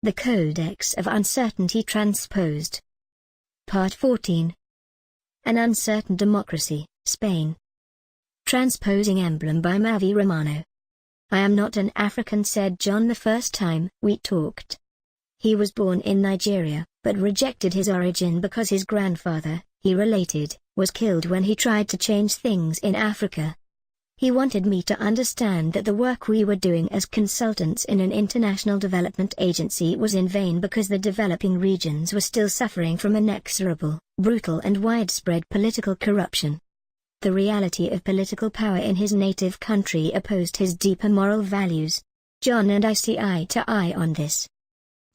The Codex of Uncertainty Transposed. Part 14. An Uncertain Democracy, Spain. Transposing Emblem by Mavi Romano. I am not an African, said John the first time we talked. He was born in Nigeria, but rejected his origin because his grandfather, he related, was killed when he tried to change things in Africa. He wanted me to understand that the work we were doing as consultants in an international development agency was in vain because the developing regions were still suffering from inexorable, brutal and widespread political corruption. The reality of political power in his native country opposed his deeper moral values. John and I see eye to eye on this.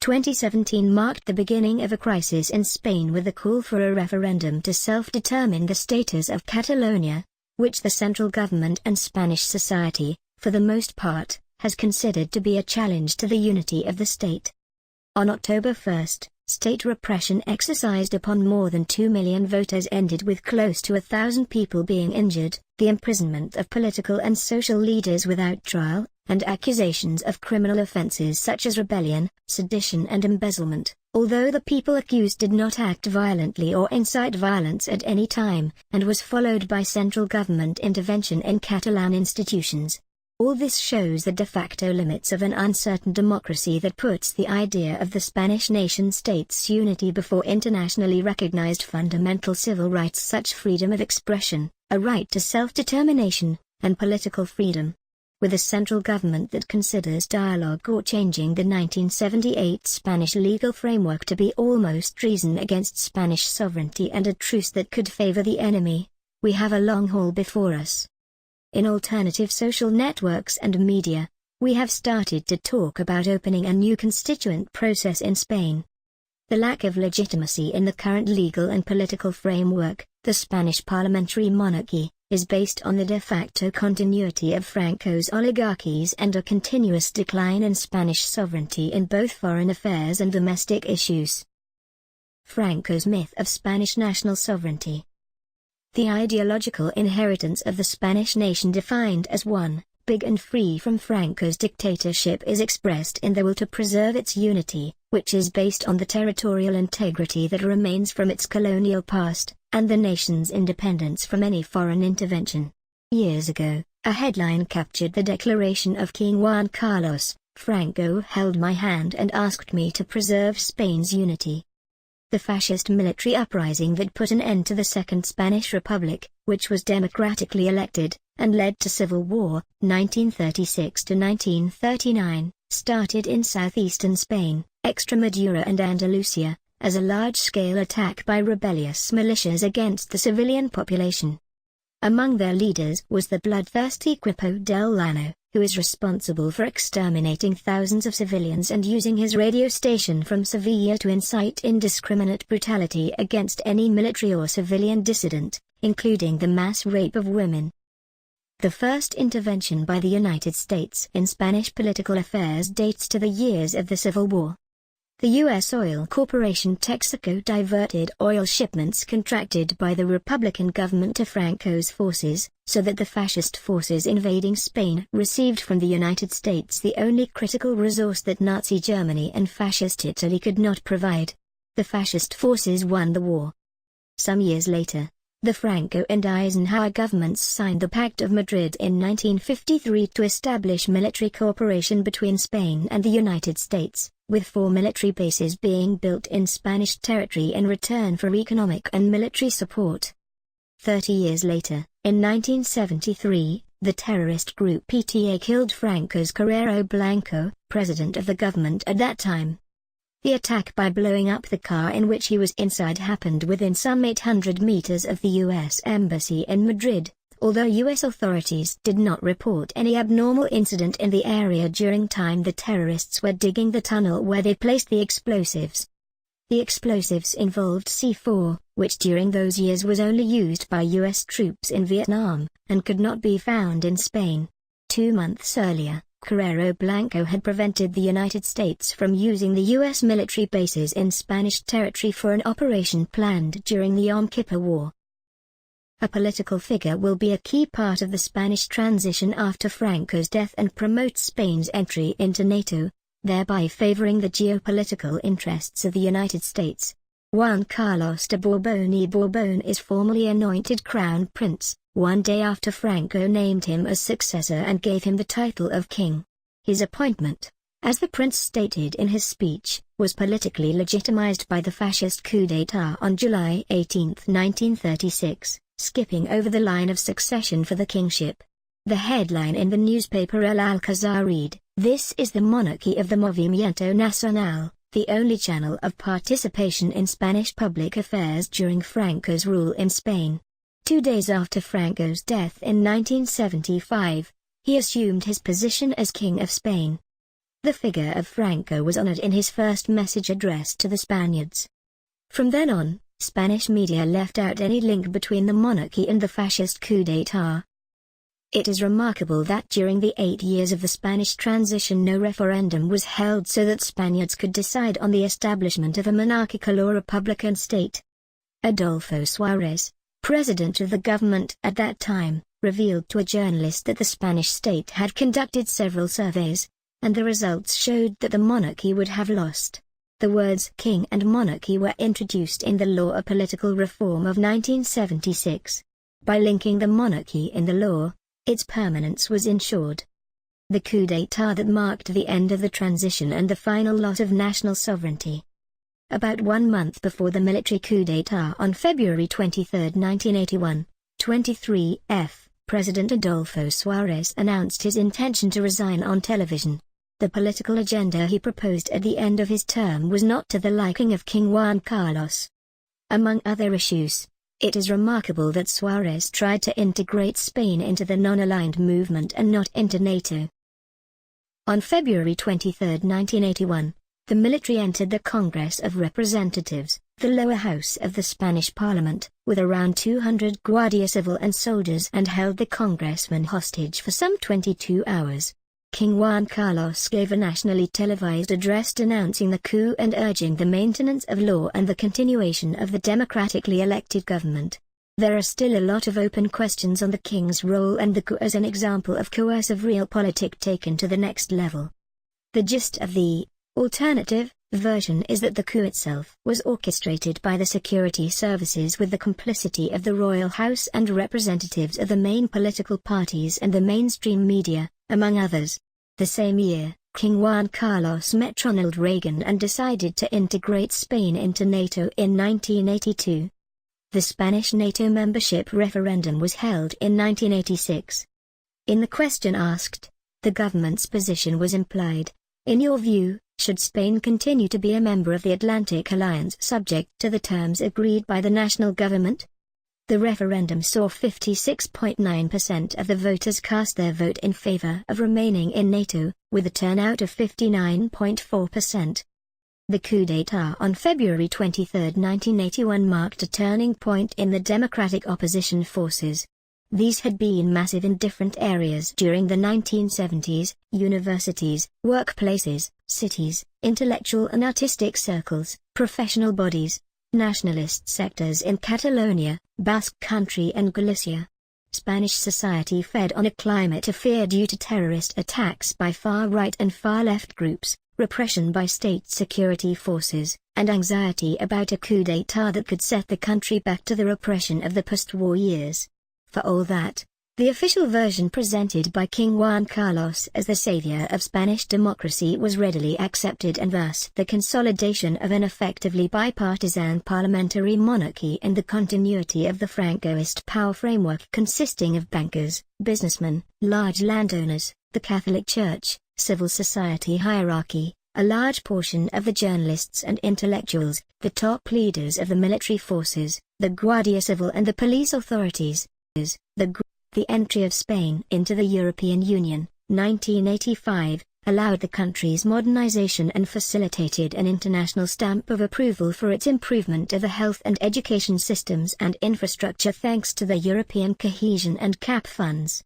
2017 marked the beginning of a crisis in Spain with the call for a referendum to self-determine the status of Catalonia, which the central government and Spanish society, for the most part, has considered to be a challenge to the unity of the state. On October 1, state repression exercised upon more than 2 million voters ended with close to 1,000 people being injured, the imprisonment of political and social leaders without trial, and accusations of criminal offenses such as rebellion, sedition and embezzlement, although the people accused did not act violently or incite violence at any time, and was followed by central government intervention in Catalan institutions. All this shows the de facto limits of an uncertain democracy that puts the idea of the Spanish nation-state's unity before internationally recognized fundamental civil rights such freedom of expression, a right to self-determination, and political freedom. With a central government that considers dialogue or changing the 1978 Spanish legal framework to be almost treason against Spanish sovereignty and a truce that could favor the enemy, we have a long haul before us. In alternative social networks and media, we have started to talk about opening a new constituent process in Spain. The lack of legitimacy in the current legal and political framework, the Spanish parliamentary monarchy, is based on the de facto continuity of Franco's oligarchies and a continuous decline in Spanish sovereignty in both foreign affairs and domestic issues. Franco's myth of Spanish national sovereignty. The ideological inheritance of the Spanish nation defined as one, big and free from Franco's dictatorship is expressed in the will to preserve its unity, which is based on the territorial integrity that remains from its colonial past, and the nation's independence from any foreign intervention. Years ago, a headline captured the declaration of King Juan Carlos: "Franco held my hand and asked me to preserve Spain's unity." The fascist military uprising that put an end to the Second Spanish Republic, which was democratically elected, and led to civil war, 1936 to 1939, started in southeastern Spain, Extremadura and Andalusia, as a large-scale attack by rebellious militias against the civilian population. Among their leaders was the bloodthirsty Quipo del Llano, who is responsible for exterminating thousands of civilians and using his radio station from Sevilla to incite indiscriminate brutality against any military or civilian dissident, including the mass rape of women. The first intervention by the United States in Spanish political affairs dates to the years of the Civil War. The U.S. oil corporation Texaco diverted oil shipments contracted by the Republican government to Franco's forces, so that the fascist forces invading Spain received from the United States the only critical resource that Nazi Germany and fascist Italy could not provide. The fascist forces won the war. Some years later, the Franco and Eisenhower governments signed the Pact of Madrid in 1953 to establish military cooperation between Spain and the United States, with 4 military bases being built in Spanish territory in return for economic and military support. 30 years later, in 1973, the terrorist group PTA killed Franco's Carrero Blanco, president of the government at that time. The attack by blowing up the car in which he was inside happened within some 800 meters of the U.S. Embassy in Madrid, although U.S. authorities did not report any abnormal incident in the area during time the terrorists were digging the tunnel where they placed the explosives. The explosives involved C4, which during those years was only used by U.S. troops in Vietnam, and could not be found in Spain. 2 months earlier, Carrero Blanco had prevented the United States from using the U.S. military bases in Spanish territory for an operation planned during the Yom Kippur War. A political figure will be a key part of the Spanish transition after Franco's death and promote Spain's entry into NATO. thereby favoring the geopolitical interests of the United States. Juan Carlos de Borbón y Borbón is formally anointed Crown Prince, one day after Franco named him as successor and gave him the title of king. His appointment, as the prince stated in his speech, was politically legitimized by the fascist coup d'état on July 18, 1936, skipping over the line of succession for the kingship. The headline in the newspaper El Alcázar read, "This is the monarchy of the Movimiento Nacional, the only channel of participation in Spanish public affairs during Franco's rule in Spain." 2 days after Franco's death in 1975, he assumed his position as King of Spain. The figure of Franco was honored in his first message addressed to the Spaniards. From then on, Spanish media left out any link between the monarchy and the fascist coup d'état. It is remarkable that during the 8 years of the Spanish transition no referendum was held so that Spaniards could decide on the establishment of a monarchical or republican state. Adolfo Suárez, president of the government at that time, revealed to a journalist that the Spanish state had conducted several surveys, and the results showed that the monarchy would have lost. The words king and monarchy were introduced in the Law of Political Reform of 1976. By linking the monarchy in the law, its permanence was ensured. The coup d'état that marked the end of the transition and the final loss of national sovereignty. About 1 month before the military coup d'état on February 23, 1981, 23F, President Adolfo Suárez announced his intention to resign on television. The political agenda he proposed at the end of his term was not to the liking of King Juan Carlos. Among other issues, it is remarkable that Suárez tried to integrate Spain into the non-aligned movement and not into NATO. On February 23, 1981, the military entered the Congress of Representatives, the lower house of the Spanish Parliament, with around 200 Guardia Civil and soldiers and held the congressman hostage for some 22 hours. King Juan Carlos gave a nationally televised address denouncing the coup and urging the maintenance of law and the continuation of the democratically elected government. There are still a lot of open questions on the king's role and the coup as an example of coercive realpolitik taken to the next level. The gist of the alternative version is that the coup itself was orchestrated by the security services with the complicity of the royal house and representatives of the main political parties and the mainstream media, among others. The same year, King Juan Carlos met Ronald Reagan and decided to integrate Spain into NATO in 1982. The Spanish NATO membership referendum was held in 1986. In the question asked, the government's position was implied. In your view, should Spain continue to be a member of the Atlantic Alliance subject to the terms agreed by the national government? The referendum saw 56.9% of the voters cast their vote in favor of remaining in NATO, with a turnout of 59.4%. The coup d'état on February 23, 1981 marked a turning point in the democratic opposition forces. These had been massive in different areas during the 1970s: universities, workplaces, cities, intellectual and artistic circles, professional bodies, nationalist sectors in Catalonia, Basque Country and Galicia. Spanish society fed on a climate of fear due to terrorist attacks by far-right and far-left groups, repression by state security forces, and anxiety about a coup d'état that could set the country back to the repression of the post-war years. For all that, the official version presented by King Juan Carlos as the savior of Spanish democracy was readily accepted, and thus the consolidation of an effectively bipartisan parliamentary monarchy and the continuity of the Francoist power framework consisting of bankers, businessmen, large landowners, the Catholic Church, civil society hierarchy, a large portion of the journalists and intellectuals, the top leaders of the military forces, the Guardia Civil and the police authorities. The entry of Spain into the European Union, 1985, allowed the country's modernization and facilitated an international stamp of approval for its improvement of the health and education systems and infrastructure thanks to the European cohesion and CAP funds.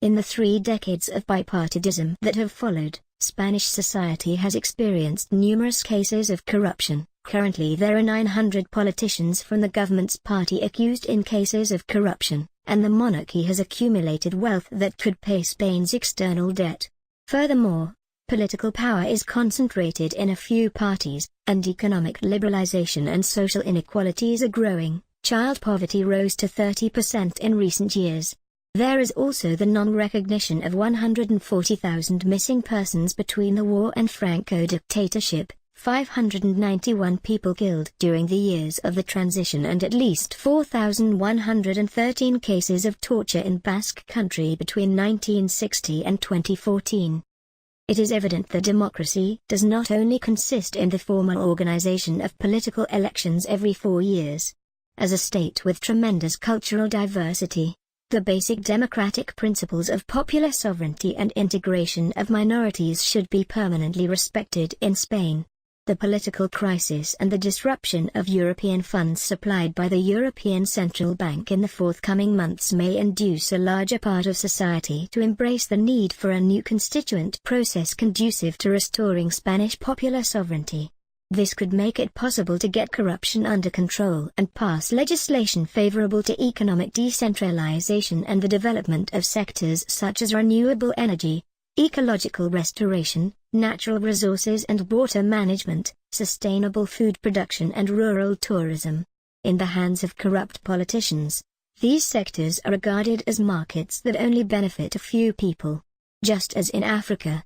In the 3 decades of bipartidism that have followed, Spanish society has experienced numerous cases of corruption. Currently there are 900 politicians from the government's party accused in cases of corruption, and the monarchy has accumulated wealth that could pay Spain's external debt. Furthermore, Political power is concentrated in a few parties, and economic liberalization and social inequalities are growing. Child poverty rose to 30% in recent years. There is also the non-recognition of 140,000 missing persons between the war and Franco dictatorship, 591 people killed during the years of the transition, and at least 4,113 cases of torture in Basque Country between 1960 and 2014. It is evident that democracy does not only consist in the formal organization of political elections every 4 years. As a state with tremendous cultural diversity, the basic democratic principles of popular sovereignty and integration of minorities should be permanently respected in Spain. The political crisis and the disruption of European funds supplied by the European Central Bank in the forthcoming months may induce a larger part of society to embrace the need for a new constituent process conducive to restoring Spanish popular sovereignty. This could make it possible to get corruption under control and pass legislation favorable to economic decentralization and the development of sectors such as renewable energy, ecological restoration, natural resources and water management, sustainable food production and rural tourism. In the hands of corrupt politicians, these sectors are regarded as markets that only benefit a few people. Just as in Africa,